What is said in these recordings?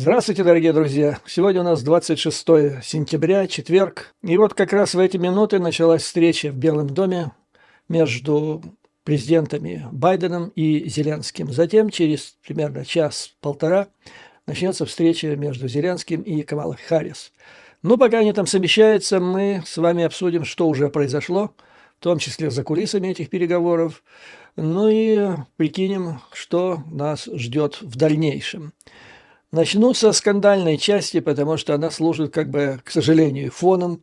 Здравствуйте, дорогие друзья! Сегодня у нас 26 сентября, четверг. И вот как раз в эти минуты началась встреча в Белом доме между президентами Байденом и Зеленским. Затем, через примерно час-полтора, начнется встреча между Зеленским и Камалой Харрис. Но пока они там совещаются, мы с вами обсудим, что уже произошло, в том числе за кулисами этих переговоров, ну и прикинем, что нас ждет в дальнейшем. Начну со скандальной части, потому что она служит, как бы, к сожалению, фоном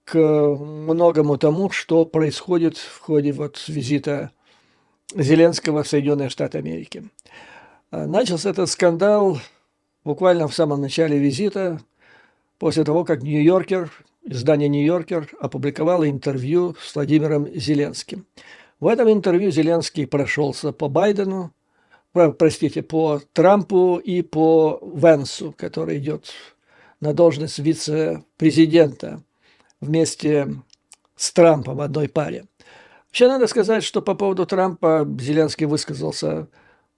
к многому тому, что происходит в ходе вот визита Зеленского в Соединенные Штаты Америки. Начался этот скандал буквально в самом начале визита, после того, как издание «Нью-Йоркер» опубликовало интервью с Владимиром Зеленским. В этом интервью Зеленский прошелся по Байдену, по Трампу и по Венсу, который идет на должность вице-президента вместе с Трампом в одной паре. Вообще надо сказать, что по поводу Трампа Зеленский высказался,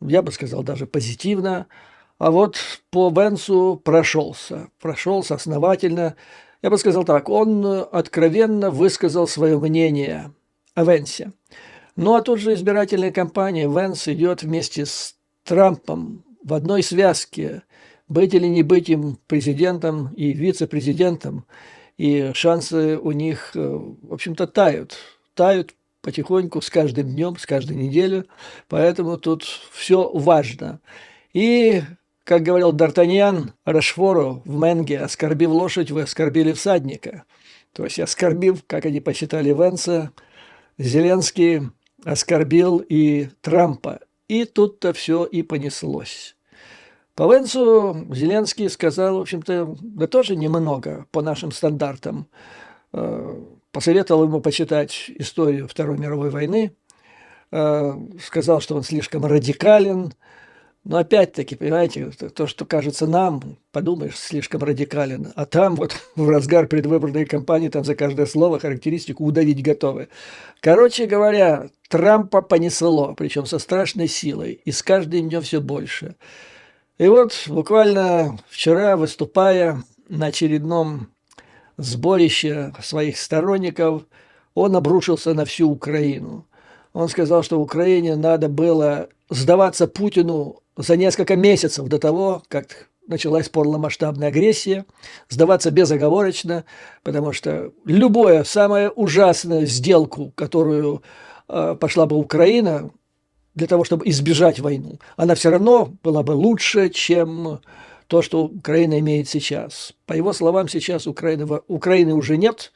я бы сказал, даже позитивно, а вот по Венсу прошелся основательно. Я бы сказал так, он откровенно высказал свое мнение о Венсе. Ну, а тут же избирательная кампания. Венс идет вместе с Трампом в одной связке. Быть или не быть им президентом и вице-президентом. И шансы у них, в общем-то, тают. Тают потихоньку с каждым днем, с каждой неделей. Поэтому тут все важно. И, как говорил Д'Артаньян Рошфору в Менге, оскорбив лошадь, вы оскорбили всадника. То есть, оскорбив, как они посчитали Венса, Зеленский оскорбил и Трампа. И тут-то все и понеслось. По Венсу Зеленский сказал, в общем-то, да тоже немного по нашим стандартам. Посоветовал ему почитать историю Второй мировой войны. Сказал, что он слишком радикален. Но опять-таки, понимаете, то, что кажется нам, подумаешь, слишком радикален, а там вот в разгар предвыборной кампании там за каждое слово, характеристику удавить готовы. Короче говоря, Трампа понесло, причем со страшной силой, и с каждым днем все больше. И вот буквально вчера, выступая на очередном сборище своих сторонников, он обрушился на всю Украину. Он сказал, что Украине надо было сдаваться Путину за несколько месяцев до того, как началась полномасштабная агрессия, сдаваться безоговорочно, потому что любая самая ужасная сделку, которую пошла бы Украина для того, чтобы избежать войну, она все равно была бы лучше, чем то, что Украина имеет сейчас. По его словам, сейчас Украины уже нет,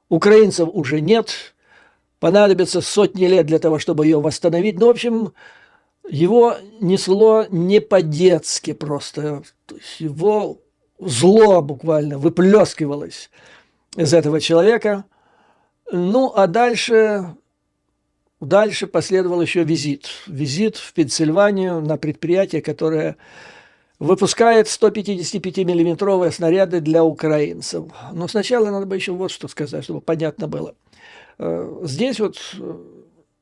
украинцев уже нет, понадобится сотни лет для того, чтобы ее восстановить. Ну, в общем, его несло не по-детски просто. Его зло буквально выплескивалось из этого человека. Ну, а дальше последовал еще визит. Визит в Пенсильванию на предприятие, которое выпускает 155-миллиметровые снаряды для украинцев. Но сначала надо бы еще вот что сказать, чтобы понятно было. Здесь вот,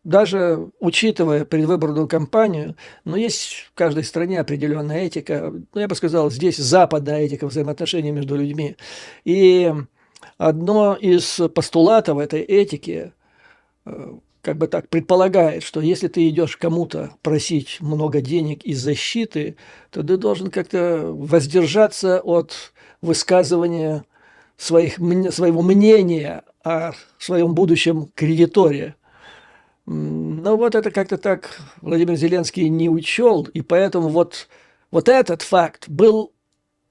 даже учитывая предвыборную кампанию, но есть в каждой стране определенная этика, ну, я бы сказал, здесь западная этика взаимоотношений между людьми. И одно из постулатов этой этики, как бы так, предполагает, что если ты идешь кому-то просить много денег и защиты, то ты должен как-то воздержаться от высказывания своего мнения о своем будущем кредиторе. Но вот это как-то так Владимир Зеленский не учел, и поэтому вот этот факт был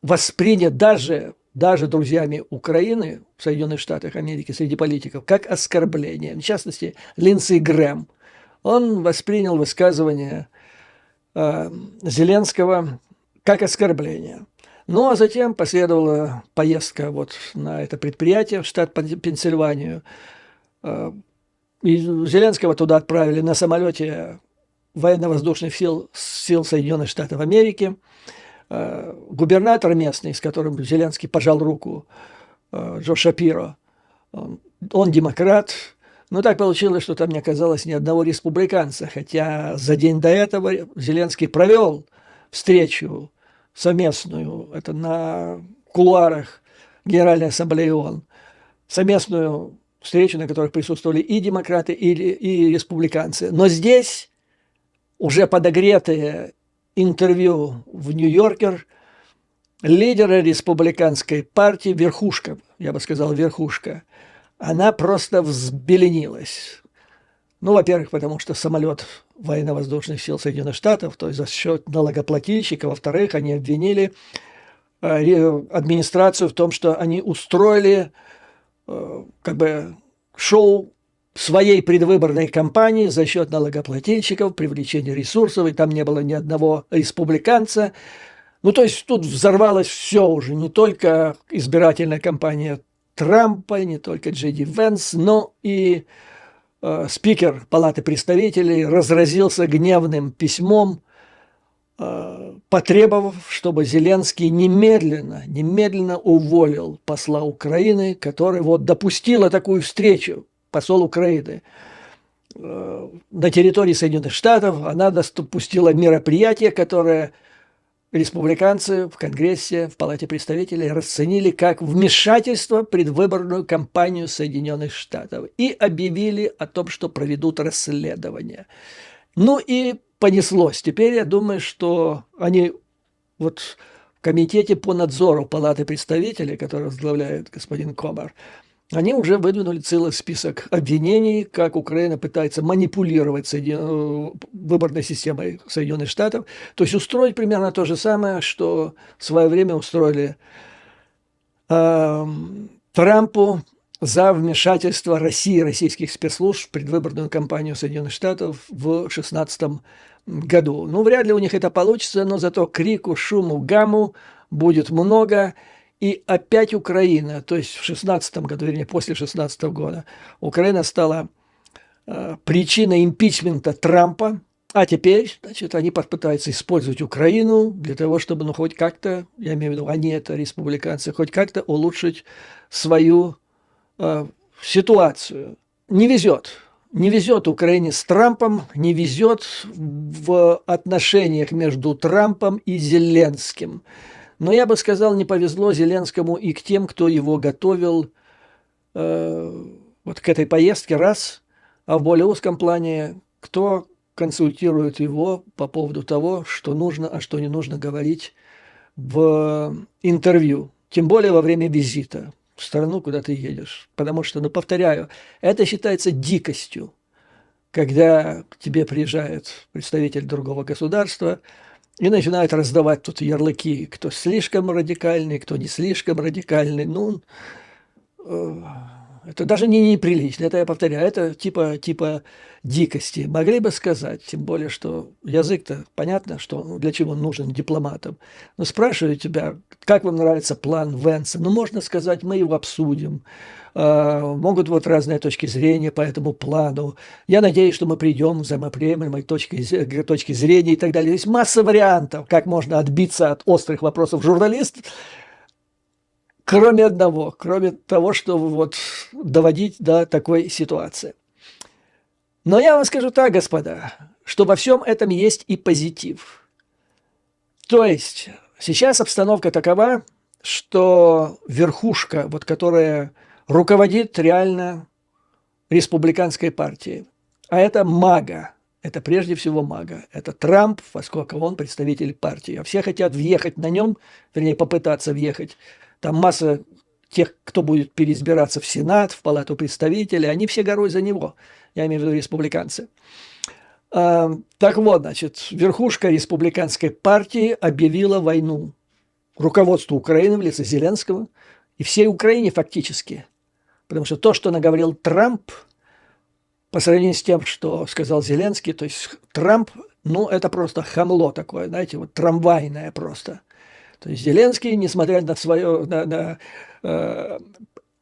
воспринят даже друзьями Украины в Соединенных Штатах Америки среди политиков как оскорбление. В частности, Линдси Грэм. Он воспринял высказывание Зеленского как оскорбление. Ну, а затем последовала поездка вот на это предприятие в штат Пенсильванию. И Зеленского туда отправили на самолете военно-воздушных сил Соединенных Штатов Америки. Губернатор местный, с которым Зеленский пожал руку, Джо Шапиро, он демократ. Но так получилось, что там не оказалось ни одного республиканца. Хотя за день до этого Зеленский провел встречу совместную, это на кулуарах Генеральной Ассамблеи ООН, совместную встречу, на которой присутствовали и демократы, и республиканцы. Но здесь уже подогретые интервью в «Нью-Йоркер» лидера республиканской партии, верхушка, я бы сказал, верхушка, она просто взбеленилась. Ну, во-первых, потому что самолет военно-воздушных сил Соединенных Штатов, то есть за счет налогоплательщика. Во-вторых, они обвинили администрацию в том, что они устроили как бы шоу своей предвыборной кампании за счет налогоплательщиков, привлечения ресурсов, и там не было ни одного республиканца. Ну, то есть тут взорвалось все уже, не только избирательная кампания Трампа, не только Джей Ди Венс, но и спикер Палаты представителей разразился гневным письмом, потребовав, чтобы Зеленский немедленно уволил посла Украины, который вот допустила такую встречу, посол Украины, на территории Соединенных Штатов. Она допустила мероприятие, которое республиканцы в Конгрессе, в Палате представителей расценили как вмешательство в предвыборную кампанию Соединенных Штатов и объявили о том, что проведут расследование. Ну и понеслось. Теперь я думаю, что они вот в комитете по надзору Палаты представителей, который возглавляет господин Комар, они уже выдвинули целый список обвинений, как Украина пытается манипулировать выборной системой Соединенных Штатов, то есть устроить примерно то же самое, что в свое время устроили Трампу за вмешательство России, российских спецслужб в предвыборную кампанию Соединенных Штатов в 2016 году. Ну, вряд ли у них это получится, но зато крику, шуму, гамму будет много. И опять Украина, то есть в 2016 году, вернее, после 2016 года, Украина стала причиной импичмента Трампа, а теперь, значит, они попытаются использовать Украину для того, чтобы, ну, хоть как-то, я имею в виду, они, это республиканцы, хоть как-то улучшить свою ситуацию. Не везет Украине с Трампом, не везет в отношениях между Трампом и Зеленским. Но я бы сказал, не повезло Зеленскому и к тем, кто его готовил вот к этой поездке, раз, а в более узком плане, кто консультирует его по поводу того, что нужно, а что не нужно говорить в интервью, тем более во время визита в страну, куда ты едешь. Потому что, ну, повторяю, это считается дикостью, когда к тебе приезжает представитель другого государства и начинают раздавать тут ярлыки, кто слишком радикальный, кто не слишком радикальный. Ну, это даже не неприлично, это я повторяю, это типа дикости. Могли бы сказать, тем более, что язык-то понятно, что для чего он нужен дипломатам. Но спрашиваю тебя, как вам нравится план Венса? Ну, можно сказать, мы его обсудим. Могут вот разные точки зрения по этому плану. Я надеюсь, что мы придем к взаимоприемлемой точке зрения и так далее. Есть масса вариантов, как можно отбиться от острых вопросов журналист, кроме одного, кроме того, чтобы вот доводить до такой ситуации. Но я вам скажу так, господа, что во всем этом есть и позитив. То есть сейчас обстановка такова, что верхушка, вот, которая руководит реально республиканской партией, а это МАГА, это прежде всего МАГА, это Трамп, поскольку он представитель партии, а все хотят въехать на нем, вернее попытаться въехать. Там масса тех, кто будет переизбираться в Сенат, в Палату представителей, они все горой за него, я имею в виду республиканцы. Так вот, значит, верхушка республиканской партии объявила войну руководству Украины в лице Зеленского и всей Украине фактически. Потому что то, что наговорил Трамп, по сравнению с тем, что сказал Зеленский, то есть Трамп, ну, это просто хамло такое, знаете, вот трамвайное просто. То есть Зеленский, несмотря на свое,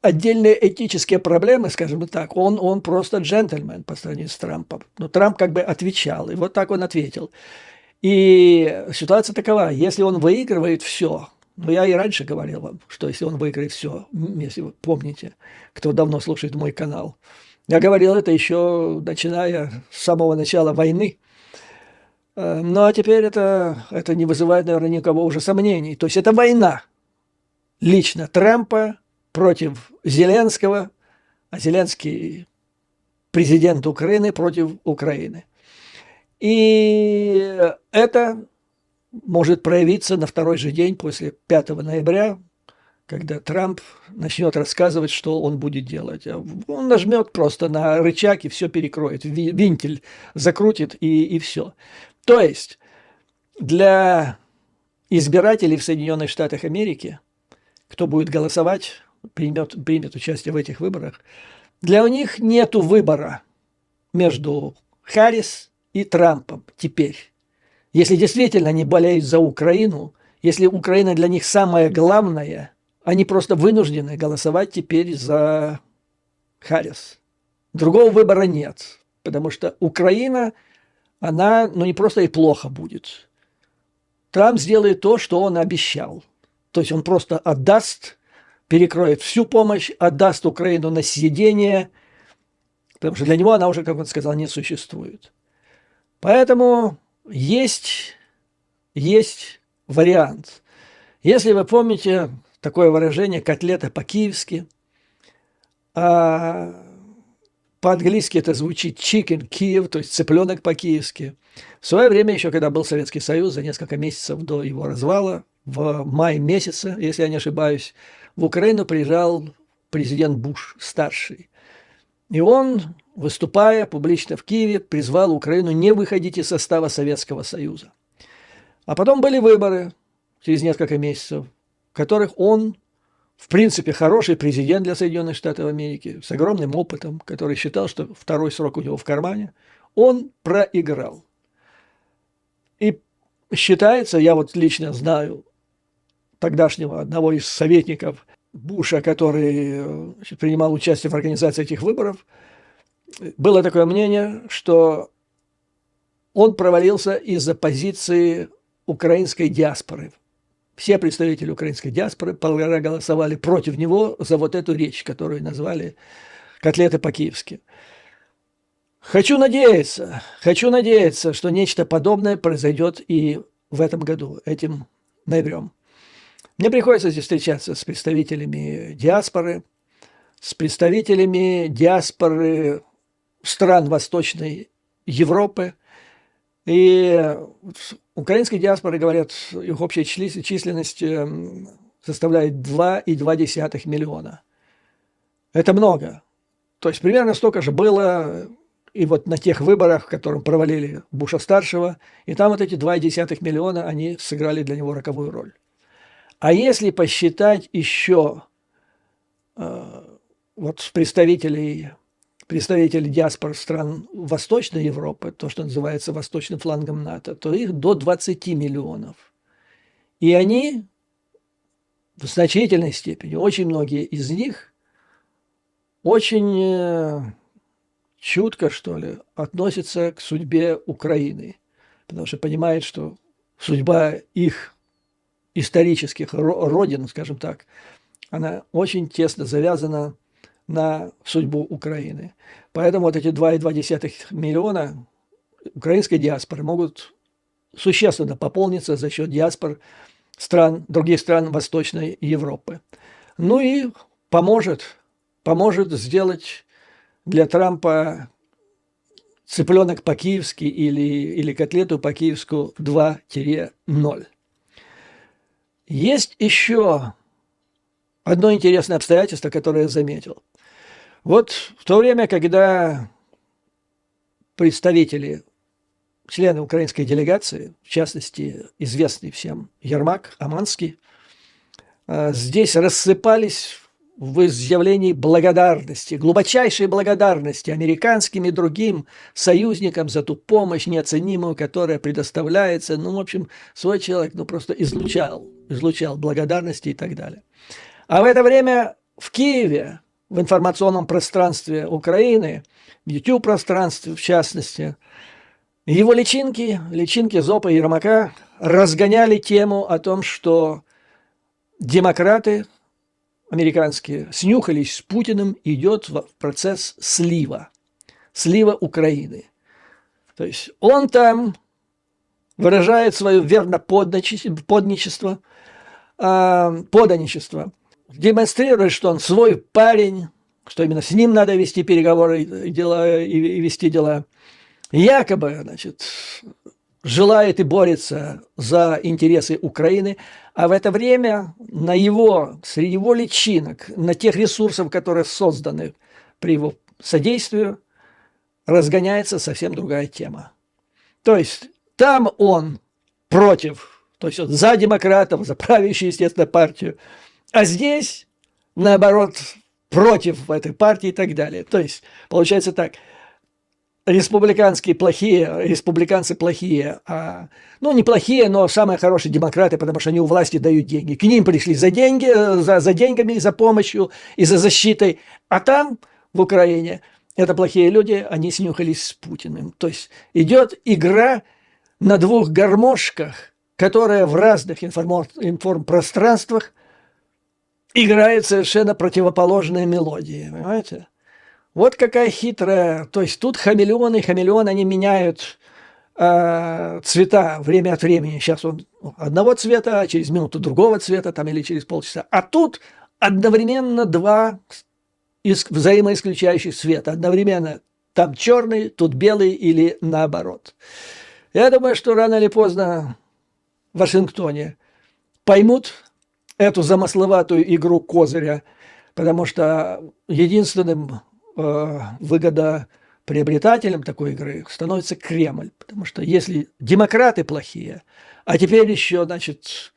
отдельные этические проблемы, скажем так, он просто джентльмен по сравнению с Трампом. Но Трамп как бы отвечал, и вот так он ответил. И ситуация такова, если он выигрывает все, ну, я и раньше говорил вам, что если он выиграет все, если вы помните, кто давно слушает мой канал, я говорил это еще начиная с самого начала войны, Ну, а теперь это не вызывает, наверное, никого уже сомнений. То есть это война лично Трампа против Зеленского, а Зеленский президент Украины против Украины. И это может проявиться на второй же день после 5 ноября, когда Трамп начнет рассказывать, что он будет делать. Он нажмет просто на рычаг и все перекроет, винтель закрутит и все. То есть для избирателей в Соединенных Штатах Америки, кто будет голосовать, примет участие в этих выборах, для них нет выбора между Харрис и Трампом теперь. Если действительно они болеют за Украину, если Украина для них самое главное, они просто вынуждены голосовать теперь за Харрис. Другого выбора нет, потому что Украина, она, не просто и плохо будет. Трамп сделает то, что он обещал. То есть он просто отдаст, перекроет всю помощь, отдаст Украину на съедение, потому что для него она уже, как он сказал, не существует. Поэтому есть вариант. Если вы помните такое выражение «котлета по-киевски», а по-английски это звучит chicken Kyiv, то есть цыпленок по-киевски. В свое время, еще когда был Советский Союз, за несколько месяцев до его развала, в мае месяце, если я не ошибаюсь, в Украину приезжал президент Буш-старший. И он, выступая публично в Киеве, призвал Украину не выходить из состава Советского Союза. А потом были выборы через несколько месяцев, в которых он, в принципе, хороший президент для Соединенных Штатов Америки, с огромным опытом, который считал, что второй срок у него в кармане, он проиграл. И считается, я вот лично знаю тогдашнего одного из советников Буша, который принимал участие в организации этих выборов, было такое мнение, что он провалился из-за позиции украинской диаспоры. Все представители украинской диаспоры проголосовали против него за вот эту речь, которую назвали «котлеты по-киевски». Хочу надеяться, что нечто подобное произойдет и в этом году, этим ноябрем. Мне приходится здесь встречаться с представителями диаспоры стран Восточной Европы. И украинские диаспоры, говорят, их общая численность составляет 2,2 миллиона. Это много. То есть примерно столько же было и вот на тех выборах, в которых провалили Буша-старшего, и там вот эти 2,2 миллиона, они сыграли для него роковую роль. А если посчитать еще вот представителей диаспор стран Восточной Европы, то, что называется восточным флангом НАТО, то их до 20 миллионов. И они в значительной степени, очень многие из них, очень чутко, что ли, относятся к судьбе Украины, потому что понимают, что судьба их исторических родин, скажем так, она очень тесно завязана на судьбу Украины. Поэтому вот эти 2,2 миллиона украинской диаспоры могут существенно пополниться за счет диаспор других стран Восточной Европы. Ну и поможет сделать для Трампа цыпленок по-киевски или котлету по-киевску 2-0. Есть еще одно интересное обстоятельство, которое я заметил. Вот в то время, когда представители, члены украинской делегации, в частности, известный всем Ермак, Аманский, здесь рассыпались в изъявлении благодарности, глубочайшей благодарности американским и другим союзникам за ту помощь неоценимую, которая предоставляется. В общем, свой человек просто излучал благодарности и так далее. А в это время в Киеве, в информационном пространстве Украины, в YouTube-пространстве в частности, его личинки Зопа и Ермака разгоняли тему о том, что демократы американские снюхались с Путиным, идет в процесс слива Украины. То есть он там выражает свое поданичество, демонстрирует, что он свой парень, что именно с ним надо вести переговоры и вести дела. Якобы, значит, желает и борется за интересы Украины, а в это время среди его личинок, на тех ресурсах, которые созданы при его содействии, разгоняется совсем другая тема. То есть там он против, то есть он за демократов, за правящую, естественно, партию, а здесь, наоборот, против этой партии и так далее. То есть получается так: республиканцы плохие, ну, не плохие, но самые хорошие демократы, потому что они у власти дают деньги. К ним пришли за деньгами, за помощью и за защитой. А там, в Украине, это плохие люди, они снюхались с Путиным. То есть идет игра на двух гармошках, которая в разных информпространствах играет совершенно противоположные мелодии. Понимаете? Вот какая хитрая. То есть тут хамелеоны, они меняют цвета время от времени. Сейчас он одного цвета, а через минуту другого цвета, там, или через полчаса. А тут одновременно два взаимоисключающих цвета. Одновременно там черный, тут белый или наоборот. Я думаю, что рано или поздно в Вашингтоне поймут эту замысловатую игру козыря, потому что единственным выгодоприобретателем такой игры становится Кремль. Потому что если демократы плохие, а теперь еще, значит,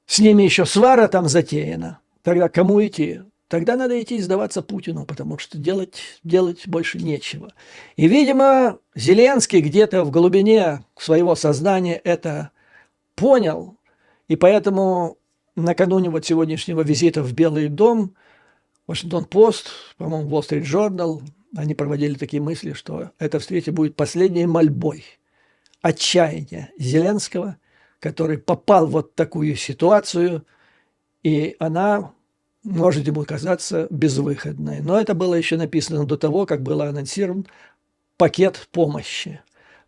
с ними еще свара там затеяна, тогда кому идти? Тогда надо идти сдаваться Путину, потому что делать больше нечего. И, видимо, Зеленский где-то в глубине своего сознания это понял, и поэтому накануне вот сегодняшнего визита в Белый дом Вашингтон-Пост, по-моему, Wall Street Journal, они проводили такие мысли, что эта встреча будет последней мольбой отчаяния Зеленского, который попал в вот такую ситуацию, и она может ему казаться безвыходной. Но это было еще написано до того, как был анонсирован пакет помощи.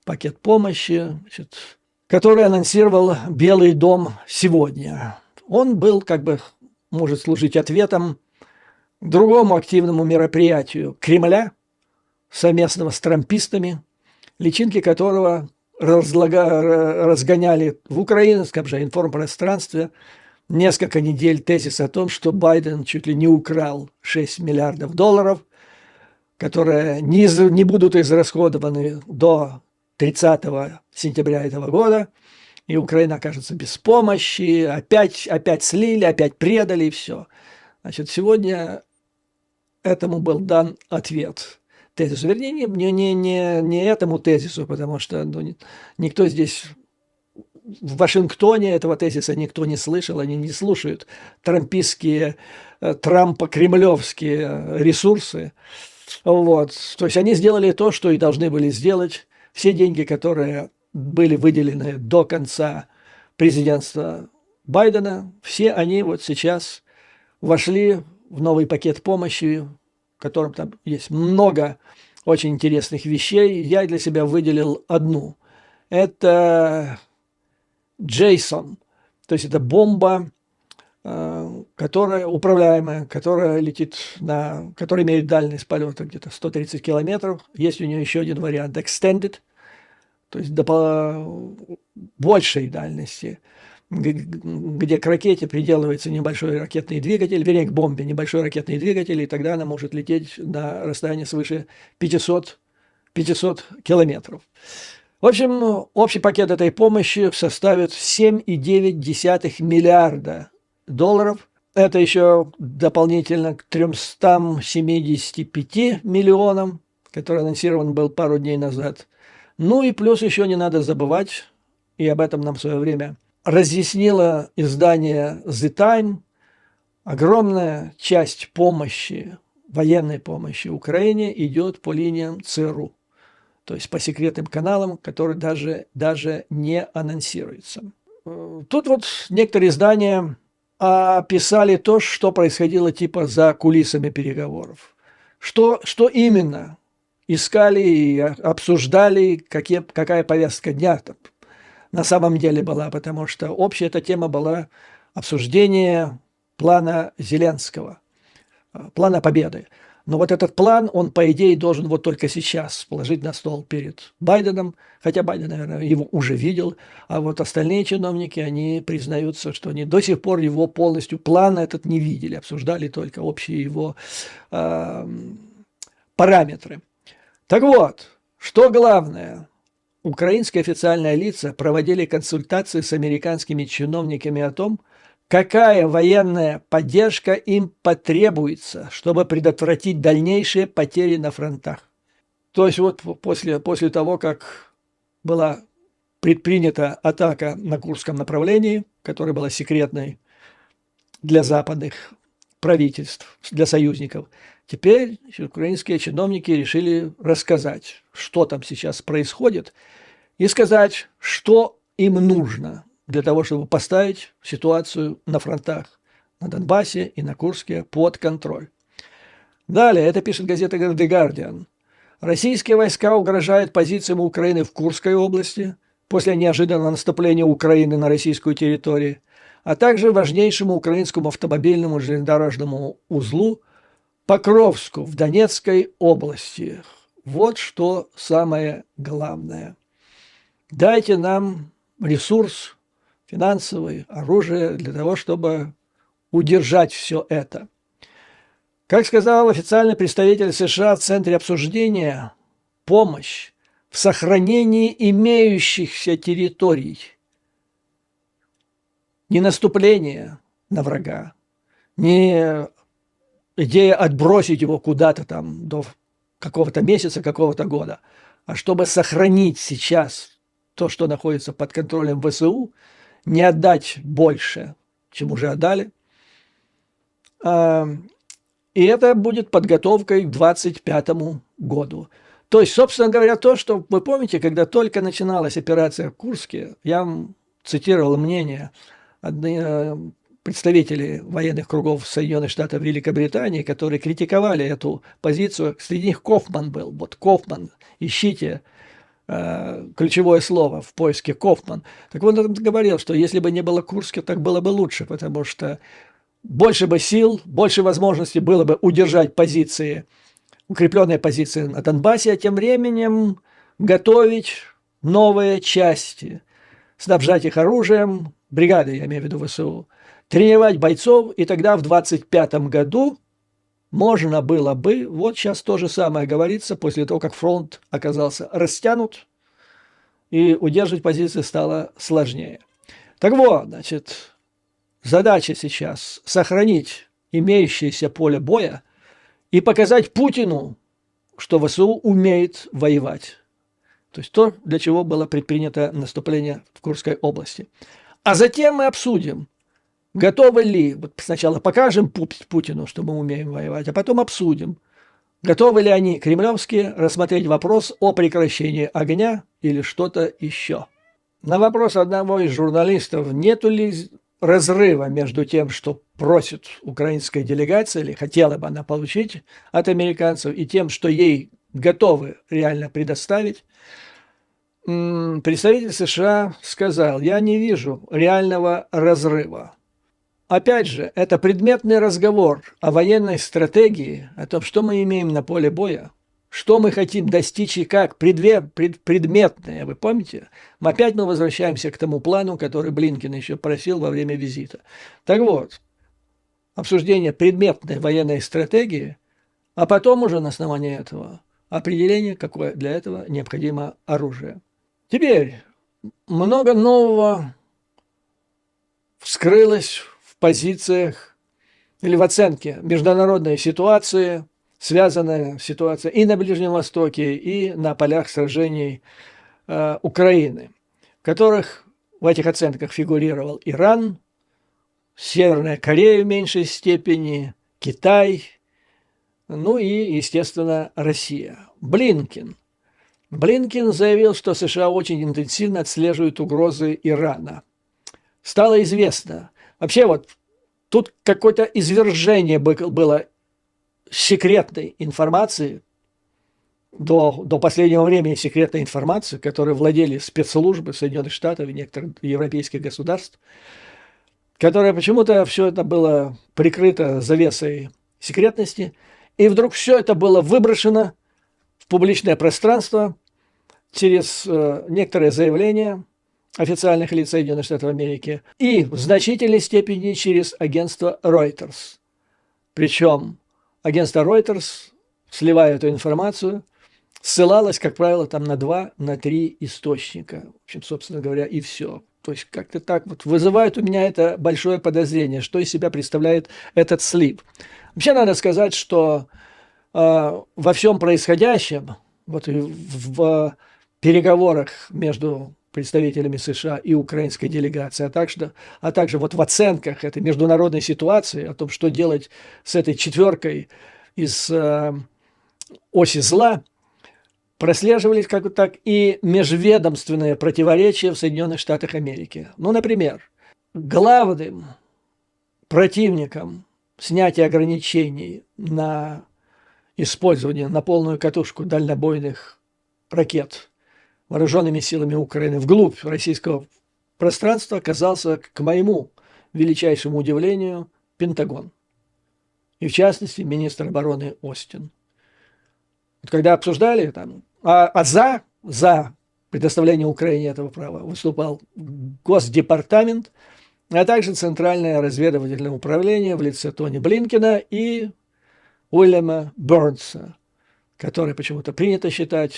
Пакет помощи, значит, который анонсировал Белый дом сегодня. Он был, может служить ответом другому активному мероприятию Кремля, совместного с трампистами, личинки которого разгоняли в украинском же информпространстве несколько недель тезис о том, что Байден чуть ли не украл 6 миллиардов долларов, которые не будут израсходованы до 30 сентября этого года, и Украина окажется без помощи, опять слили, опять предали, и все. Значит, сегодня этому был дан ответ. Тезису, вернее, не этому тезису, потому что никто здесь... В Вашингтоне этого тезиса никто не слышал, они не слушают трампистские, трампо-кремлевские ресурсы. Вот. То есть они сделали то, что и должны были сделать. Все деньги, которые были выделены до конца президентства Байдена, все они вот сейчас вошли в новый пакет помощи, в котором там есть много очень интересных вещей. Я для себя выделил одну. Это Джейсон, то есть это бомба, которая управляемая, которая которая имеет дальность полета где-то 130 километров. Есть у нее еще один вариант Extended, то есть до большей дальности, где к ракете приделывается небольшой ракетный двигатель, вернее, к бомбе небольшой ракетный двигатель, и тогда она может лететь на расстояние свыше 500 километров. В общем, общий пакет этой помощи составит 7,9 миллиарда долларов. Это еще дополнительно к 375 миллионам, который анонсирован был пару дней назад. Ну и плюс еще не надо забывать, и об этом нам в свое время разъяснило издание The Time, огромная часть помощи, военной помощи Украине идет по линиям ЦРУ. То есть по секретным каналам, которые даже не анонсируются. Тут вот некоторые издания описали то, что происходило типа за кулисами переговоров. Что именно искали и обсуждали, какая повестка дня там на самом деле была, потому что общая эта тема была обсуждение плана Зеленского, плана победы. Но вот этот план, он, по идее, должен вот только сейчас положить на стол перед Байденом, хотя Байден, наверное, его уже видел, а вот остальные чиновники, они признаются, что они до сих пор его полностью, план этот не видели, обсуждали только общие его параметры. Так вот, что главное, украинские официальные лица проводили консультации с американскими чиновниками о том, какая военная поддержка им потребуется, чтобы предотвратить дальнейшие потери на фронтах. То есть вот после того, как была предпринята атака на Курском направлении, которая была секретной для западных правительств, для союзников, теперь украинские чиновники решили рассказать, что там сейчас происходит, и сказать, что им нужно для того, чтобы поставить ситуацию на фронтах, на Донбассе и на Курске под контроль. Далее, это пишет газета The Guardian. Российские войска угрожают позициям Украины в Курской области после неожиданного наступления Украины на российскую территорию, а также важнейшему украинскому автомобильному железнодорожному узлу Покровску в Донецкой области. Вот что самое главное. Дайте нам ресурс финансовый, оружие для того, чтобы удержать все это. Как сказал официальный представитель США в Центре обсуждения, помощь в сохранении имеющихся территорий, не наступление на врага, не идея отбросить его куда-то там до какого-то месяца, какого-то года, а чтобы сохранить сейчас то, что находится под контролем ВСУ, не отдать больше, чем уже отдали. И это будет подготовкой к 2025 году. То есть, собственно говоря, то, что вы помните, когда только начиналась операция в Курске, я вам цитировал мнение представителей военных кругов Соединенных Штатов Великобритании, которые критиковали эту позицию. Среди них Кофман был. Вот Кофман, ищите ключевое слово в поиске Кофман. Так вот, он говорил, что если бы не было Курска, так было бы лучше, потому что больше бы сил, больше возможностей было бы удержать позиции, укрепленные позиции на Донбассе, а тем временем готовить новые части, снабжать их оружием, бригады, я имею в виду ВСУ, тренировать бойцов, и тогда в 2025 году можно было бы, вот сейчас то же самое говорится, после того, как фронт оказался растянут, и удерживать позиции стало сложнее. Так вот, значит, задача сейчас сохранить имеющееся поле боя и показать Путину, что ВСУ умеет воевать. То есть то, для чего было предпринято наступление в Курской области. А затем мы обсудим, готовы ли, вот сначала покажем Путину, что мы умеем воевать, а потом обсудим, готовы ли они, кремлевские, рассмотреть вопрос о прекращении огня или что-то еще. На вопрос одного из журналистов, нету ли разрыва между тем, что просит украинская делегация, или хотела бы она получить от американцев, и тем, что ей готовы реально предоставить, представитель США сказал, я не вижу реального разрыва. Опять же, это предметный разговор о военной стратегии, о том, что мы имеем на поле боя, что мы хотим достичь и как, предметное, вы помните? Опять мы возвращаемся к тому плану, который Блинкен еще просил во время визита. Так вот, обсуждение предметной военной стратегии, а потом уже на основании этого определение, какое для этого необходимо оружие. Теперь много нового вскрылось в позициях или в оценке международной ситуации, связанная ситуация и на Ближнем Востоке, и на полях сражений Украины, в которых в этих оценках фигурировал Иран, Северная Корея в меньшей степени, Китай, ну и, естественно, Россия. Блинкен заявил, что США очень интенсивно отслеживают угрозы Ирана. Стало известно, вообще вот тут какое-то извержение было секретной информации до последнего времени секретной информации, которой владели спецслужбы Соединенных Штатов и некоторых европейских государств, которое почему-то все это было прикрыто завесой секретности, и вдруг все это было выброшено в публичное пространство через некоторые заявления официальных лиц Соединенных Штатов Америки и в значительной степени через агентство Reuters. Причем агентство Reuters, сливая эту информацию, ссылалось, как правило, там на 2-3 источника. В общем, собственно говоря, и все. То есть как-то так вот вызывает у меня это большое подозрение, что из себя представляет этот слив. Вообще надо сказать, что во всем происходящем, вот в переговорах между представителями США и украинской делегации, а также вот в оценках этой международной ситуации, о том, что делать с этой четверкой из оси зла, прослеживались как бы так и межведомственные противоречия в Соединенных Штатах Америки. Ну, например, главным противником снятия ограничений на использование на полную катушку дальнобойных ракет вооруженными силами Украины вглубь российского пространства оказался, к моему величайшему удивлению, Пентагон. И в частности, министр обороны Остин. Когда обсуждали, за предоставление Украине этого права выступал Госдепартамент, а также Центральное разведывательное управление в лице Тони Блинкена и Уильяма Бернса, который почему-то принято считать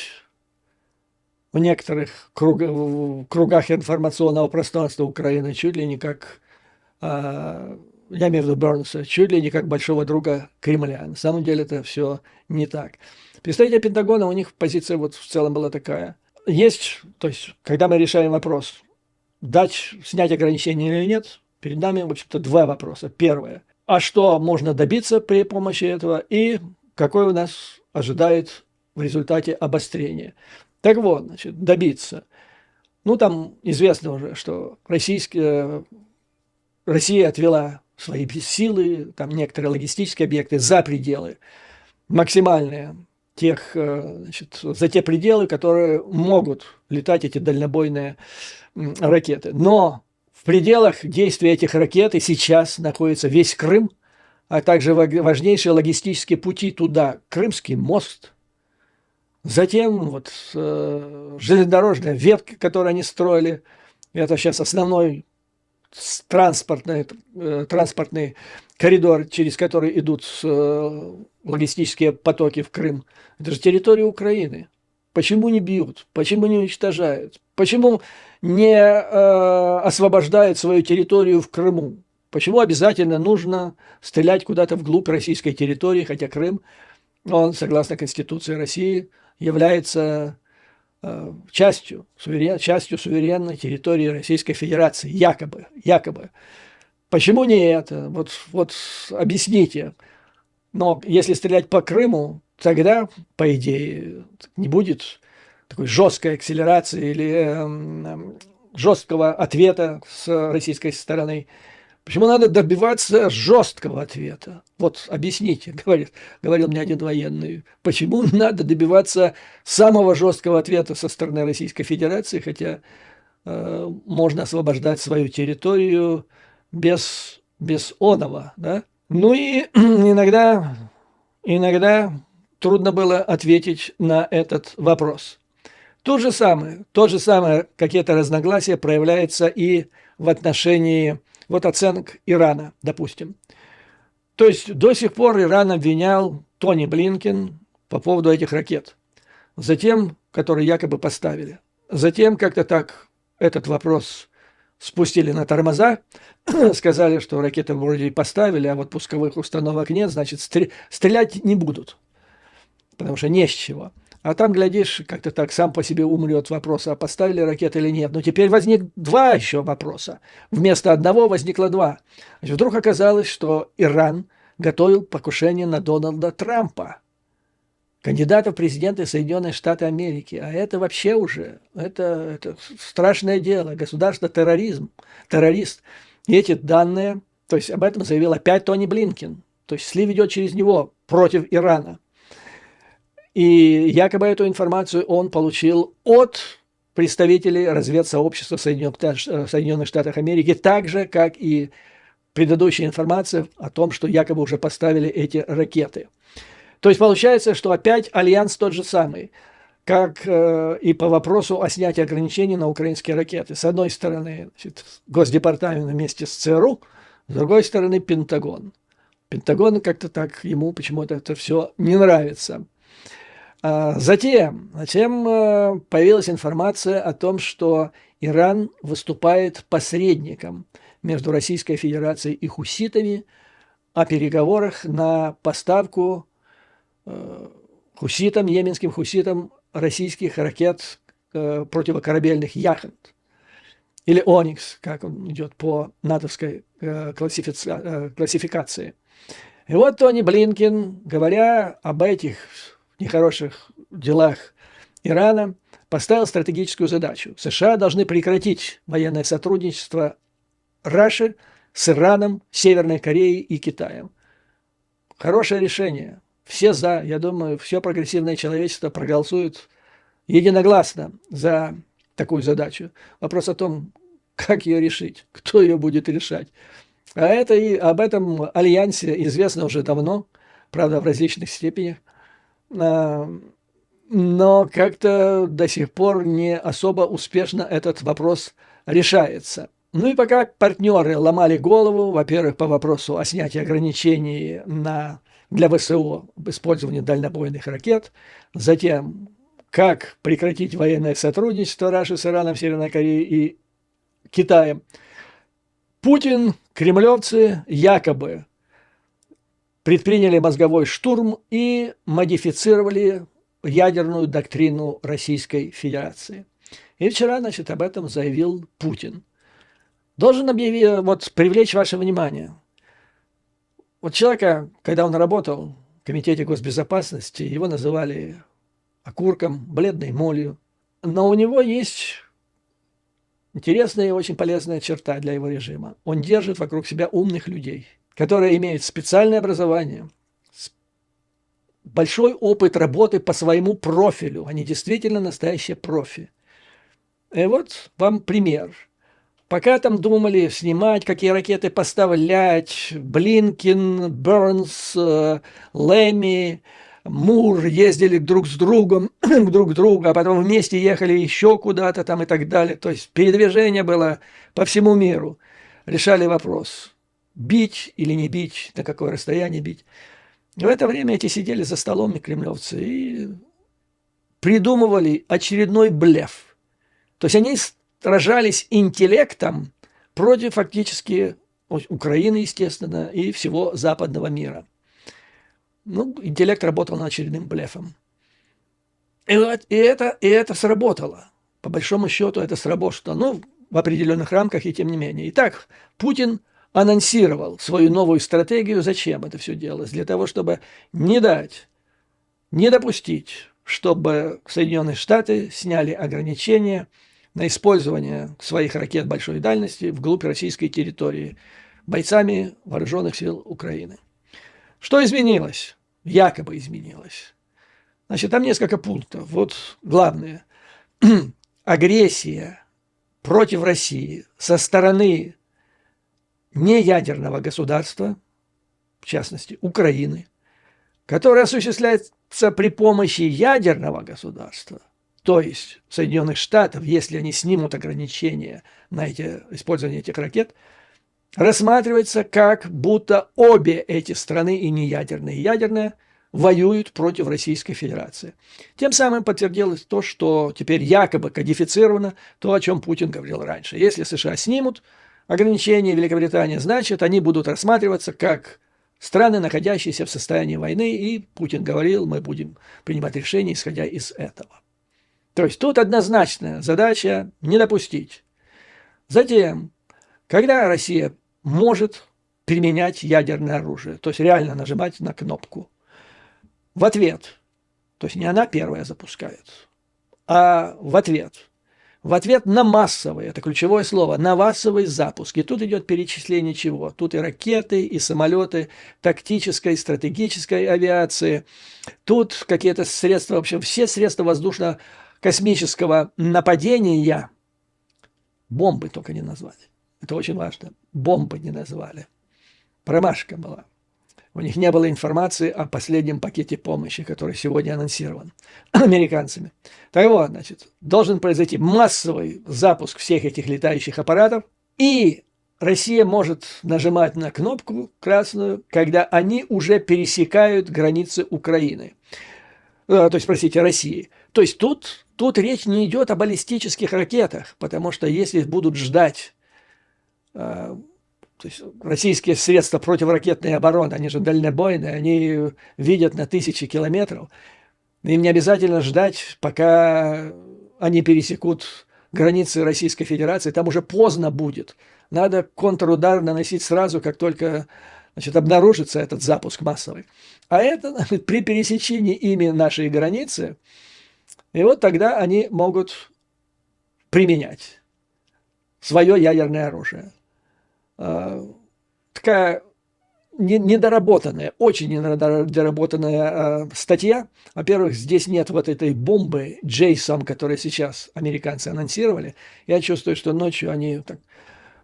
в некоторых кругах информационного пространства Украины чуть ли не как, я имею в виду Бернса, чуть ли не как большого друга Кремля. На самом деле это все не так. Представители Пентагона, у них позиция вот в целом была такая. То есть, когда мы решаем вопрос, снять ограничения или нет, перед нами, в общем-то, два вопроса. Первое. А что можно добиться при помощи этого? И какой у нас ожидает в результате обострения? Так вот, значит, добиться. Ну, там известно уже, что Россия отвела свои силы, там некоторые логистические объекты за пределы максимальные за те пределы, которые могут летать эти дальнобойные ракеты. Но в пределах действия этих ракет и сейчас находится весь Крым, а также важнейшие логистические пути туда. Крымский мост, затем вот железнодорожная ветка, которую они строили, это сейчас основной транспортный коридор, через который идут логистические потоки в Крым. Это же территория Украины. Почему не бьют? Почему не уничтожают? Почему не освобождают свою территорию в Крыму? Почему обязательно нужно стрелять куда-то вглубь российской территории, хотя Крым, он, согласно Конституции России, является частью суверенной территории Российской Федерации, якобы. Почему не это? Вот объясните. Но если стрелять по Крыму, тогда, по идее, не будет такой жесткой акселерации или жесткого ответа с российской стороны. Почему надо добиваться жесткого ответа? Вот объясните, говорил мне один военный, почему надо добиваться самого жесткого ответа со стороны Российской Федерации, хотя можно освобождать свою территорию без оного, да? Ну и иногда трудно было ответить на этот вопрос. Тот же самое, какие-то разногласия проявляются и в отношении оценок Ирана, допустим. То есть до сих пор Иран обвинял Тони Блинкен по поводу этих ракет, которые якобы поставили. Затем как-то так этот вопрос спустили на тормоза, сказали, что ракеты вроде и поставили, а вот пусковых установок нет, значит, стрелять не будут, потому что не с чего. А там, глядишь, как-то так сам по себе умрет вопрос, а поставили ракеты или нет. Но теперь возник два еще вопроса. Вместо одного возникло два. Значит, вдруг оказалось, что Иран готовил покушение на Дональда Трампа, кандидата в президенты Соединенных Штатов Америки. А это вообще уже, это страшное дело, террорист. И эти данные, то есть об этом заявил опять Тони Блинкен. То есть слив идет через него против Ирана. И якобы эту информацию он получил от представителей разведсообщества Соединенных Штатов Америки, так же, как и предыдущая информация о том, что якобы уже поставили эти ракеты. То есть получается, что опять альянс тот же самый, как и по вопросу о снятии ограничений на украинские ракеты. С одной стороны, значит, Госдепартамент вместе с ЦРУ, с другой стороны, Пентагон. Пентагон как-то так, ему почему-то это все не нравится. Затем появилась информация о том, что Иран выступает посредником между Российской Федерацией и хуситами о переговорах на поставку хуситам, йеменским хуситам российских ракет противокорабельных «Яхонт» или «Оникс», как он идет по натовской классификации. И вот Тони Блинкен, говоря об этих нехороших делах Ирана, поставил стратегическую задачу. США должны прекратить военное сотрудничество Раши с Ираном, Северной Кореей и Китаем. Хорошее решение. Все за. Я думаю, все прогрессивное человечество проголосует единогласно за такую задачу. Вопрос о том, как ее решить, кто ее будет решать. А это и об этом альянсе известно уже давно, правда, в различных степенях. Но как-то до сих пор не особо успешно этот вопрос решается. Ну и пока партнеры ломали голову, во-первых, по вопросу о снятии ограничений для ВСО об использовании дальнобойных ракет, затем, как прекратить военное сотрудничество Раши с Ираном, Северной Кореей и Китаем, Путин, кремлевцы якобы предприняли мозговой штурм и модифицировали ядерную доктрину Российской Федерации. И вчера, значит, об этом заявил Путин. Должен привлечь ваше внимание. Вот человека, когда он работал в Комитете госбезопасности, его называли окурком, бледной молью. Но у него есть интересная и очень полезная черта для его режима. Он держит вокруг себя умных людей, которые имеют специальное образование, большой опыт работы по своему профилю. Они действительно настоящие профи. И вот вам пример. Пока там думали снимать, какие ракеты поставлять, Блинкен, Бернс, Лэмми, Мур ездили друг с другом, друг к другу, а потом вместе ехали еще куда-то там и так далее. То есть передвижение было по всему миру. Решали вопрос, бить или не бить, на какое расстояние бить. В это время эти сидели за столом кремлевцы и придумывали очередной блеф. То есть они сражались интеллектом против фактически Украины, естественно, и всего западного мира. Ну, интеллект работал над очередным блефом. И это сработало. По большому счету это сработало. Ну, в определенных рамках и тем не менее. Итак, Путин анонсировал свою новую стратегию. Зачем это все делалось? Для того, чтобы не допустить, чтобы Соединенные Штаты сняли ограничения на использование своих ракет большой дальности вглубь российской территории бойцами вооруженных сил Украины. Что изменилось? Якобы изменилось. Значит, там несколько пунктов. Вот главное. Агрессия против России со стороны неядерного государства, в частности Украины, которое осуществляется при помощи ядерного государства, то есть Соединенных Штатов, если они снимут ограничения на использование этих ракет, рассматривается как будто обе эти страны, и неядерная, и ядерная, воюют против Российской Федерации. Тем самым подтвердилось то, что теперь якобы кодифицировано то, о чем Путин говорил раньше. Если США снимут ограничения Великобритании, значит, они будут рассматриваться как страны, находящиеся в состоянии войны, и Путин говорил, мы будем принимать решения, исходя из этого. То есть тут однозначная задача не допустить. Затем, когда Россия может применять ядерное оружие, то есть реально нажимать на кнопку, в ответ, то есть не она первая запускает, а в ответ в ответ на массовый, это ключевое слово, на массовый запуск. И тут идет перечисление чего? Тут и ракеты, и самолеты тактической, стратегической авиации. Тут какие-то средства, в общем, все средства воздушно-космического нападения, бомбы только не назвали. Это очень важно. Бомбы не назвали. Промашка была. У них не было информации о последнем пакете помощи, который сегодня анонсирован американцами. Так вот, значит, должен произойти массовый запуск всех этих летающих аппаратов, и Россия может нажимать на кнопку красную, когда они уже пересекают границы Украины. То есть, простите, России. То есть тут речь не идет о баллистических ракетах, потому что если будут ждать... То есть российские средства противоракетной обороны, они же дальнобойные, они видят на тысячи километров. Им не обязательно ждать, пока они пересекут границы Российской Федерации. Там уже поздно будет. Надо контрудар наносить сразу, как только, значит, обнаружится этот запуск массовый. А это при пересечении ими нашей границы, и вот тогда они могут применять свое ядерное оружие. Такая недоработанная, очень недоработанная статья. Во-первых, здесь нет вот этой бомбы JSON, которую сейчас американцы анонсировали. Я чувствую, что ночью они так,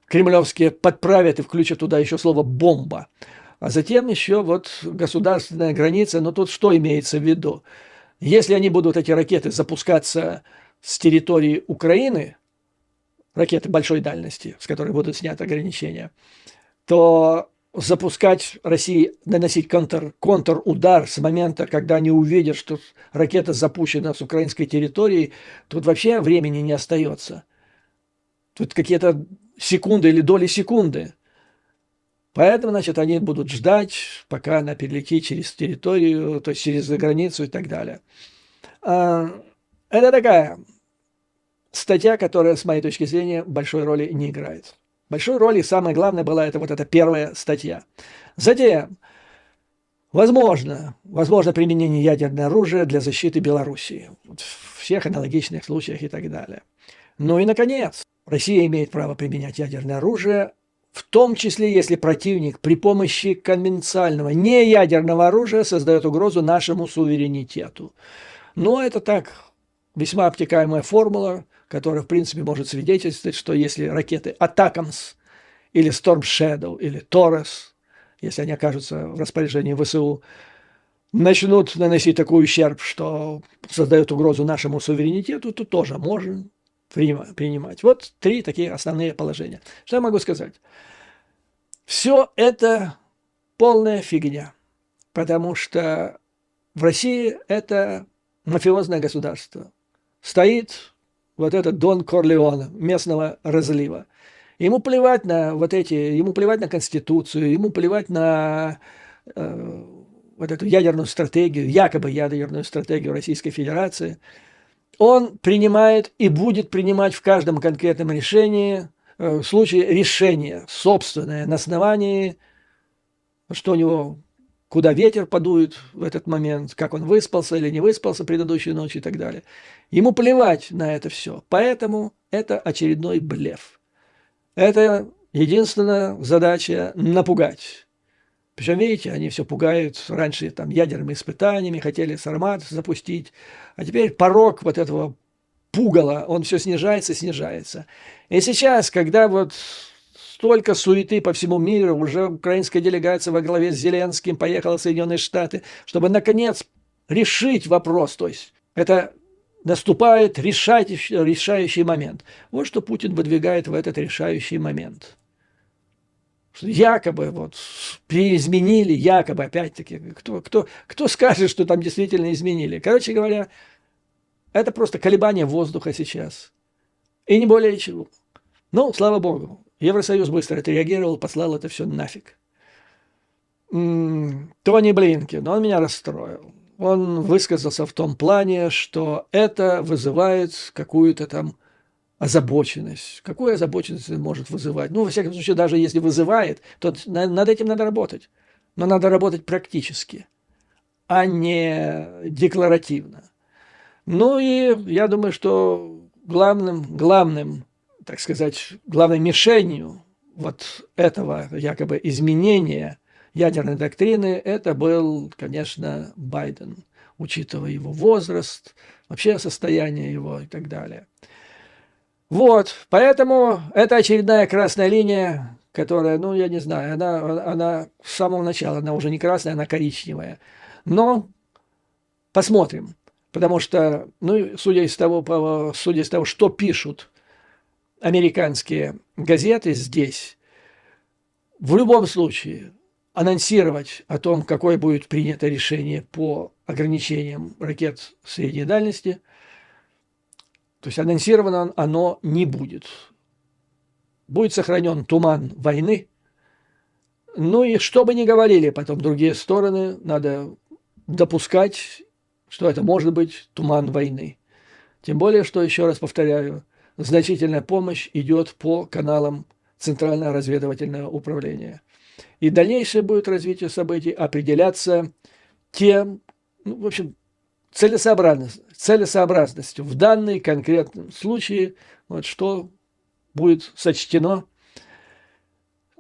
кремлевские подправят и включат туда еще слово «бомба». А затем еще вот государственная граница. Но тут что имеется в виду? Если они будут, эти ракеты, запускаться с территории Украины, ракеты большой дальности, с которой будут сняты ограничения, то запускать России, наносить контрудар с момента, когда они увидят, что ракета запущена с украинской территории, тут вообще времени не остается. Тут какие-то секунды или доли секунды. Поэтому, значит, они будут ждать, пока она перелетит через территорию, то есть через границу и так далее. Это такая статья, которая, с моей точки зрения, большой роли не играет. Большой роли, самое главное, была это вот эта первая статья. Затем, возможно применение ядерного оружия для защиты Белоруссии. В всех аналогичных случаях и так далее. Ну и, наконец, Россия имеет право применять ядерное оружие, в том числе, если противник при помощи конвенциального неядерного оружия создает угрозу нашему суверенитету. Но это так, весьма обтекаемая формула, которая, в принципе, может свидетельствовать, что если ракеты Атакамс или Storm Shadow или Торрес, если они окажутся в распоряжении ВСУ, начнут наносить такой ущерб, что создает угрозу нашему суверенитету, то тоже можно принимать. Вот три такие основные положения. Что я могу сказать? Все это полная фигня, потому что в России это мафиозное государство. Стоит вот этот Дон Корлеоне местного разлива. Ему плевать на ему плевать на Конституцию, ему плевать на вот эту ядерную стратегию, якобы ядерную стратегию Российской Федерации. Он принимает и будет принимать в каждом конкретном решении, в случае решения собственное на основании, что у него, куда ветер подует в этот момент, как он выспался или не выспался предыдущую ночь и так далее. Ему плевать на это все. Поэтому это очередной блеф. Это единственная задача – напугать. Причем, видите, они все пугают. Раньше там ядерными испытаниями хотели Сармат запустить, а теперь порог вот этого пугала, он все снижается и снижается. И сейчас, когда вот столько суеты по всему миру, уже украинская делегация во главе с Зеленским поехала в Соединенные Штаты, чтобы наконец решить вопрос, то есть это наступает решающий момент. Вот что Путин выдвигает в этот решающий момент. Что якобы вот переизменили, якобы, опять-таки, кто скажет, что там действительно изменили. Короче говоря, это просто колебание воздуха сейчас. И не более чего. Ну, слава богу, Евросоюз быстро отреагировал, послал это все нафиг. Тони Блинкен, он меня расстроил. Он высказался в том плане, что это вызывает какую-то там озабоченность. Какую озабоченность это может вызывать? Ну, во всяком случае, даже если вызывает, то над этим надо работать. Но надо работать практически, а не декларативно. Ну и я думаю, что главным, так сказать, главной мишенью вот этого якобы изменения ядерной доктрины это был, конечно, Байден, учитывая его возраст, вообще состояние его и так далее. Вот, поэтому это очередная красная линия, которая, ну, я не знаю, она с самого начала, она уже не красная, она коричневая. Но посмотрим, потому что, ну, судя из того, что пишут американские газеты здесь, в любом случае анонсировать о том, какое будет принято решение по ограничениям ракет средней дальности, то есть анонсировано оно не будет. Будет сохранен туман войны. Ну и что бы ни говорили потом другие стороны, надо допускать, что это может быть туман войны. Тем более, что, еще раз повторяю, значительная помощь идет по каналам Центрального разведывательного управления. И дальнейшее будет развитие событий определяться тем, ну, в общем, целесообразностью в данном конкретном случае, вот, что будет сочтено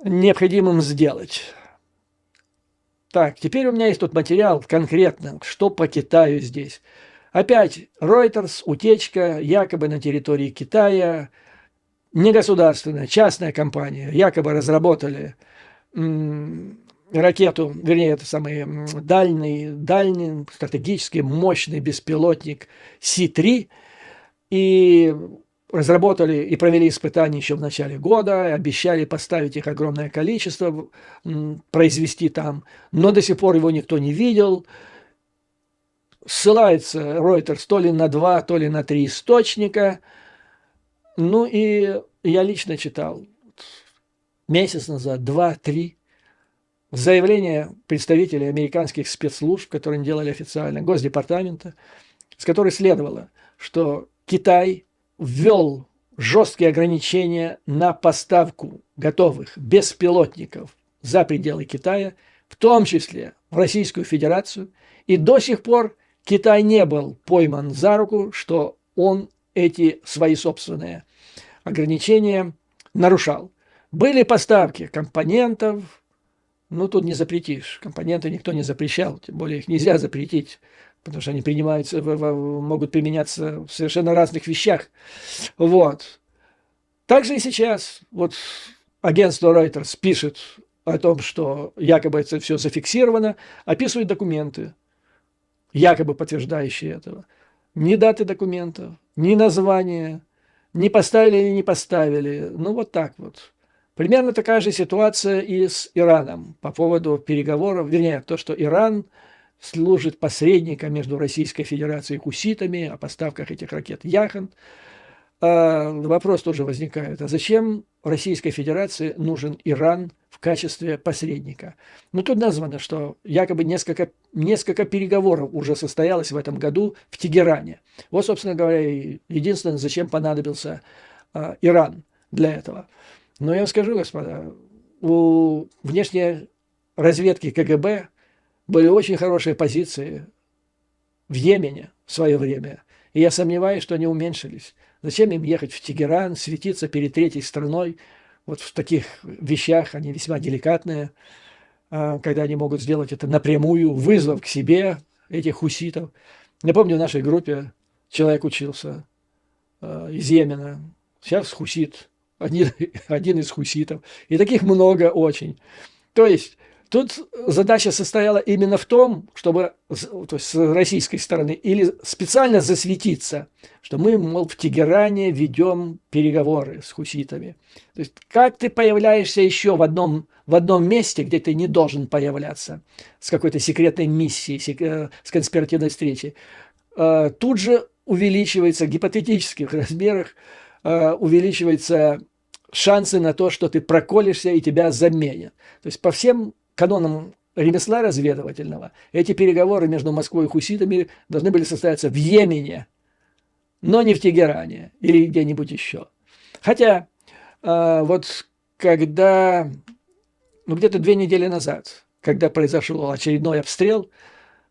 необходимым сделать. Так, теперь у меня есть тут материал конкретно, что по Китаю здесь. Опять Reuters, утечка, якобы на территории Китая, негосударственная, частная компания, якобы разработали ракету, вернее, это самый дальний стратегический мощный беспилотник Си-3, и разработали и провели испытания еще в начале года, обещали поставить их огромное количество, произвести там, но до сих пор его никто не видел. Ссылается Reuters то ли на 2, то ли на 3 источника. Ну и я лично читал месяц назад, 2-3, заявление представителей американских спецслужб, которые делали официально, Госдепартамента, с которой следовало, что Китай ввел жесткие ограничения на поставку готовых беспилотников за пределы Китая, в том числе в Российскую Федерацию, и до сих пор Китай не был пойман за руку, что он эти свои собственные ограничения нарушал. Были поставки компонентов, ну тут не запретишь, компоненты никто не запрещал, тем более их нельзя запретить, потому что они могут применяться в совершенно разных вещах. Вот. Также и сейчас вот агентство Reuters пишет о том, что якобы это все зафиксировано, описывает документы, якобы подтверждающие этого. Ни даты документов, ни названия, не поставили или не поставили. Ну вот так вот. Примерно такая же ситуация и с Ираном по поводу переговоров, вернее, то, что Иран служит посредником между Российской Федерацией и хуситами о поставках этих ракет «Яхонт». Вопрос тоже возникает, а зачем Российской Федерации нужен Иран в качестве посредника? Ну, тут названо, что якобы несколько переговоров уже состоялось в этом году в Тегеране. Вот, собственно говоря, единственное, зачем понадобился Иран для этого. Но я вам скажу, господа, у внешней разведки КГБ были очень хорошие позиции в Йемене в свое время. И я сомневаюсь, что они уменьшились. Зачем им ехать в Тегеран, светиться перед третьей страной? Вот в таких вещах они весьма деликатные, когда они могут сделать это напрямую, вызвав к себе этих хуситов. Я помню, в нашей группе человек учился из Йемена, сейчас хусит. Один из хуситов. И таких много очень. То есть тут задача состояла именно в том, чтобы, то есть с российской стороны, или специально засветиться, что мы, мол, в Тегеране ведем переговоры с хуситами. То есть как ты появляешься еще в одном месте, где ты не должен появляться, с какой-то секретной миссией, с конспиративной встречей, тут же увеличивается в гипотетических размерах, увеличиваются шансы на то, что ты проколешься и тебя заменят. То есть по всем канонам ремесла разведывательного эти переговоры между Москвой и хуситами должны были состояться в Йемене, но не в Тегеране или где-нибудь еще. Хотя вот когда, ну где-то 2 недели назад, когда произошел очередной обстрел,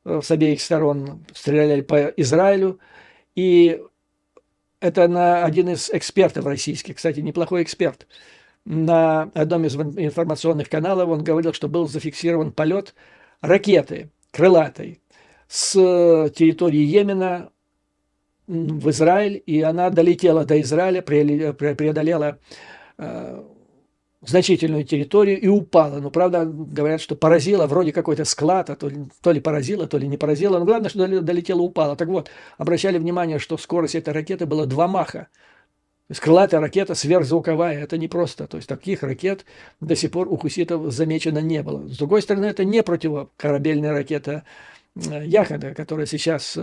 с обеих сторон стреляли по Израилю, и Это один из экспертов российских, кстати, неплохой эксперт. На одном из информационных каналов он говорил, что был зафиксирован полет ракеты крылатой с территории Йемена в Израиль, и она долетела до Израиля, преодолела значительную территорию и упала. Но, правда, говорят, что поразила вроде какой-то склад, а то ли поразила, то ли не поразила. Но главное, что долетела, упала. Так вот, обращали внимание, что скорость этой ракеты была 2 маха. То есть крылатая ракета сверхзвуковая, это не просто. То есть таких ракет до сих пор у хуситов замечено не было. С другой стороны, это не противокорабельная ракета Яхода, о которой сейчас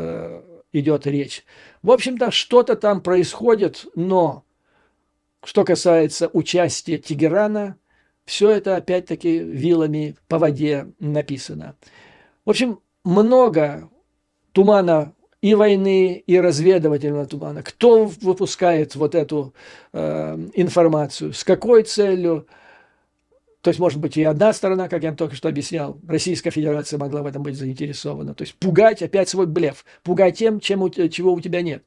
идет речь. В общем-то, что-то там происходит, но что касается участия Тегерана, все это опять-таки вилами по воде написано. В общем, много тумана и войны, и разведывательного тумана. Кто выпускает вот эту информацию, с какой целью? То есть, может быть, и одна сторона, как я только что объяснял, Российская Федерация могла в этом быть заинтересована. То есть пугать опять свой блеф, пугать тем, чего у тебя нет.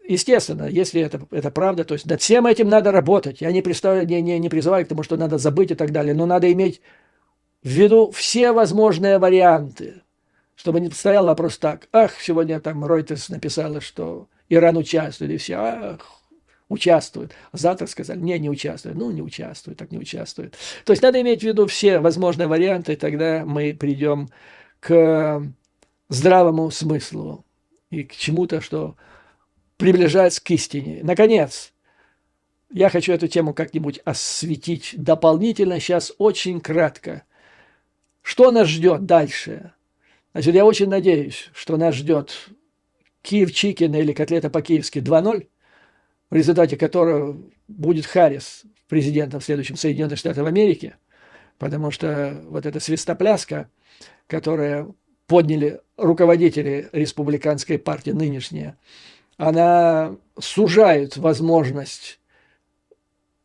Естественно, если это правда, то есть над всем этим надо работать. Я не призываю к тому, что надо забыть и так далее, но надо иметь в виду все возможные варианты, чтобы не стоял вопрос так: ах, сегодня там Reuters написала, что Иран участвует, и все, ах, участвуют. А завтра сказали, не участвует. Ну, не участвует, так не участвует. То есть надо иметь в виду все возможные варианты, и тогда мы придем к здравому смыслу и к чему-то, что приближается к истине. Наконец, я хочу эту тему как-нибудь осветить дополнительно, сейчас очень кратко. Что нас ждет дальше? Значит, я очень надеюсь, что нас ждет Киев Чикен или котлета по-киевски 2.0, в результате которого будет Харрис президентом в следующем Соединенных Штатов Америки, потому что вот эта свистопляска, которую подняли руководители республиканской партии нынешние, она сужает возможность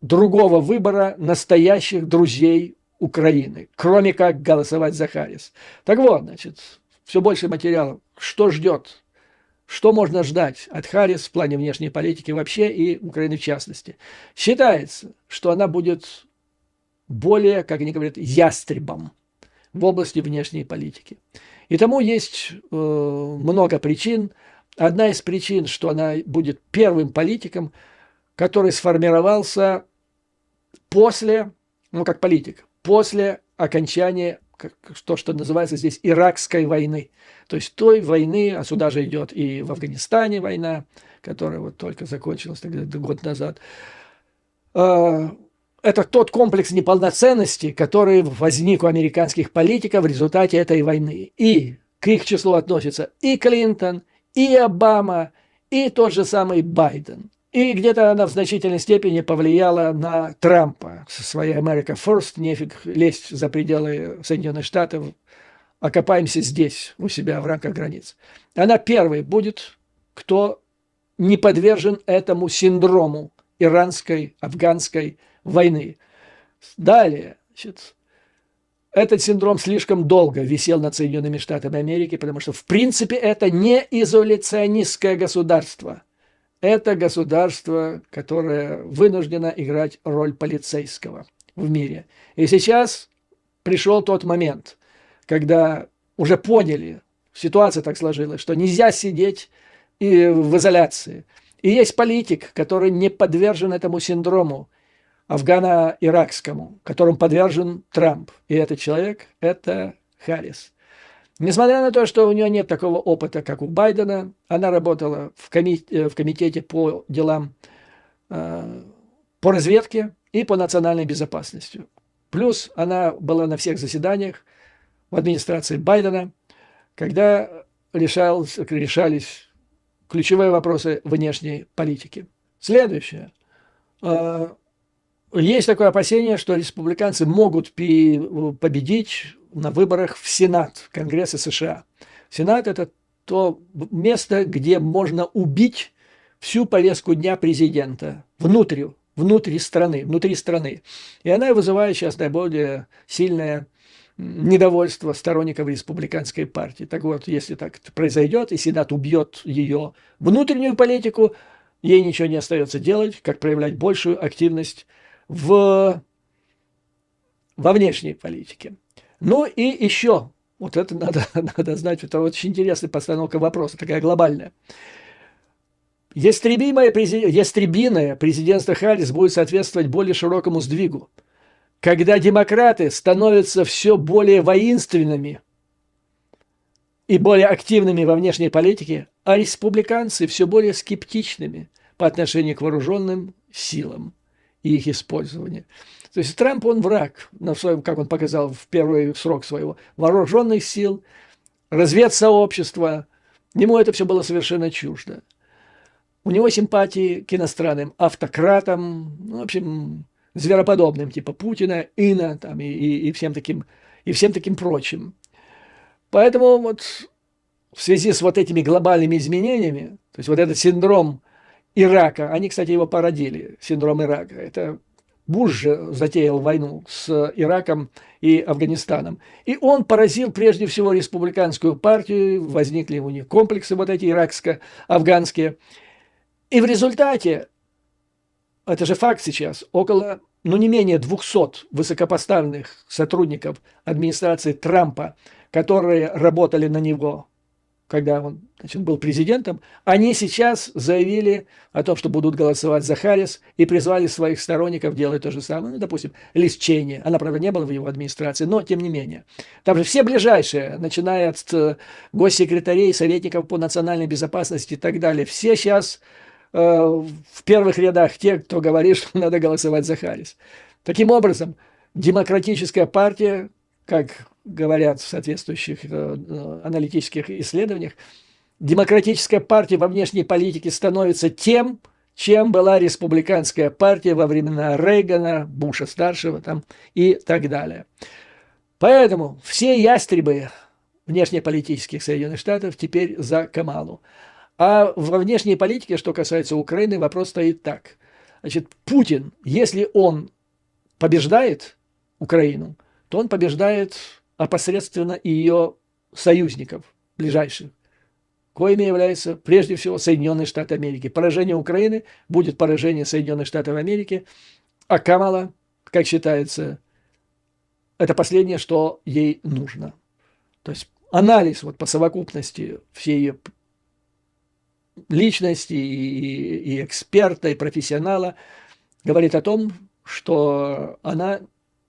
другого выбора настоящих друзей Украины, кроме как голосовать за Харрис. Так вот, значит, все больше материалов. Что ждет? Что можно ждать от Харрис в плане внешней политики вообще и Украины в частности? Считается, что она будет более, как они говорят, ястребом в области внешней политики. И тому есть много причин. Одна из причин, что она будет первым политиком, который сформировался после, ну как политик, после окончания, то, что называется здесь Иракской войны. То есть той войны, а сюда же идет и в Афганистане война, которая вот только закончилась тогда, год назад. Это тот комплекс неполноценности, который возник у американских политиков в результате этой войны. И к их числу относятся и Клинтон, и Обама, и тот же самый Байден. И где-то она в значительной степени повлияла на Трампа со своей America First, нефиг лезть за пределы Соединенных Штатов, окопаемся здесь, у себя в рамках границ. Она первой будет, кто не подвержен этому синдрому иранской, афганской войны. Далее, значит, этот синдром слишком долго висел над Соединенными Штатами Америки, потому что, в принципе, это не изоляционистское государство. Это государство, которое вынуждено играть роль полицейского в мире. И сейчас пришел тот момент, когда уже поняли, ситуация так сложилась, что нельзя сидеть в изоляции. И есть политик, который не подвержен этому синдрому афгано-иракскому, которым подвержен Трамп. И этот человек – это Харрис. Несмотря на то, что у нее нет такого опыта, как у Байдена, она работала в комитете по делам по разведке и по национальной безопасности. Плюс она была на всех заседаниях в администрации Байдена, когда решались ключевые вопросы внешней политики. Следующее. Есть такое опасение, что республиканцы могут победить на выборах в Сенат, в Конгрессе США. Сенат – это то место, где можно убить всю повестку дня президента внутри страны. И она вызывает сейчас наиболее сильное недовольство сторонников республиканской партии. Так вот, если так произойдет, и Сенат убьет ее внутреннюю политику, ей ничего не остается делать, как проявлять большую активность во внешней политике. Ну и еще, вот это надо знать, это очень интересная постановка вопроса, такая глобальная. Ястребиное президентство Харрис будет соответствовать более широкому сдвигу, когда демократы становятся все более воинственными и более активными во внешней политике, а республиканцы все более скептичными по отношению к вооруженным силам и их использованию. То есть Трамп, он враг, на своем, как он показал в первый срок своего, вооруженных сил, разведсообщества. Ему это все было совершенно чуждо. У него симпатии к иностранным автократам, ну, в общем, звероподобным, типа Путина, Ина там, и всем таким прочим. Поэтому вот в связи с вот этими глобальными изменениями, то есть вот этот синдром Ирака, они, кстати, его породили, синдром Ирака, это Буш же затеял войну с Ираком и Афганистаном. И он поразил прежде всего республиканскую партию, возникли у них комплексы вот эти иракско-афганские. И в результате, это же факт сейчас, около, не менее 200 высокопоставленных сотрудников администрации Трампа, которые работали на него, когда он был президентом, они сейчас заявили о том, что будут голосовать за Харрис и призвали своих сторонников делать то же самое. Ну, допустим, Лиз Чейни, она, правда, не была в его администрации, но тем не менее. Там же все ближайшие, начиная от госсекретарей, советников по национальной безопасности и так далее, все сейчас в первых рядах те, кто говорит, что надо голосовать за Харрис. Таким образом, демократическая партия, как говорят в соответствующих аналитических исследованиях, демократическая партия во внешней политике становится тем, чем была республиканская партия во времена Рейгана, Буша-старшего там, и так далее. Поэтому все ястребы внешнеполитических Соединенных Штатов теперь за Камалу. А во внешней политике, что касается Украины, вопрос стоит так. Значит, Путин, если он побеждает Украину, то он побеждает опосредственно и ее союзников ближайших, коими являются прежде всего Соединенные Штаты Америки. Поражение Украины будет поражение Соединенных Штатов Америки, а Камала, как считается, это последнее, что ей нужно. То есть анализ вот по совокупности всей ее личности и эксперта, и профессионала говорит о том, что она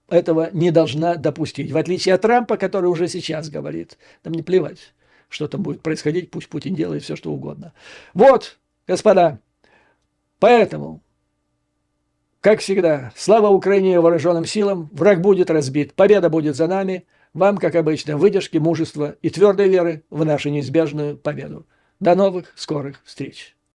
этого не должна допустить. В отличие от Трампа, который уже сейчас говорит, там не плевать, что там будет происходить, пусть Путин делает все, что угодно. Вот, господа, поэтому, как всегда, слава Украине и вооруженным силам, враг будет разбит, победа будет за нами, вам, как обычно, выдержки, мужества и твердой веры в нашу неизбежную победу. До новых скорых встреч!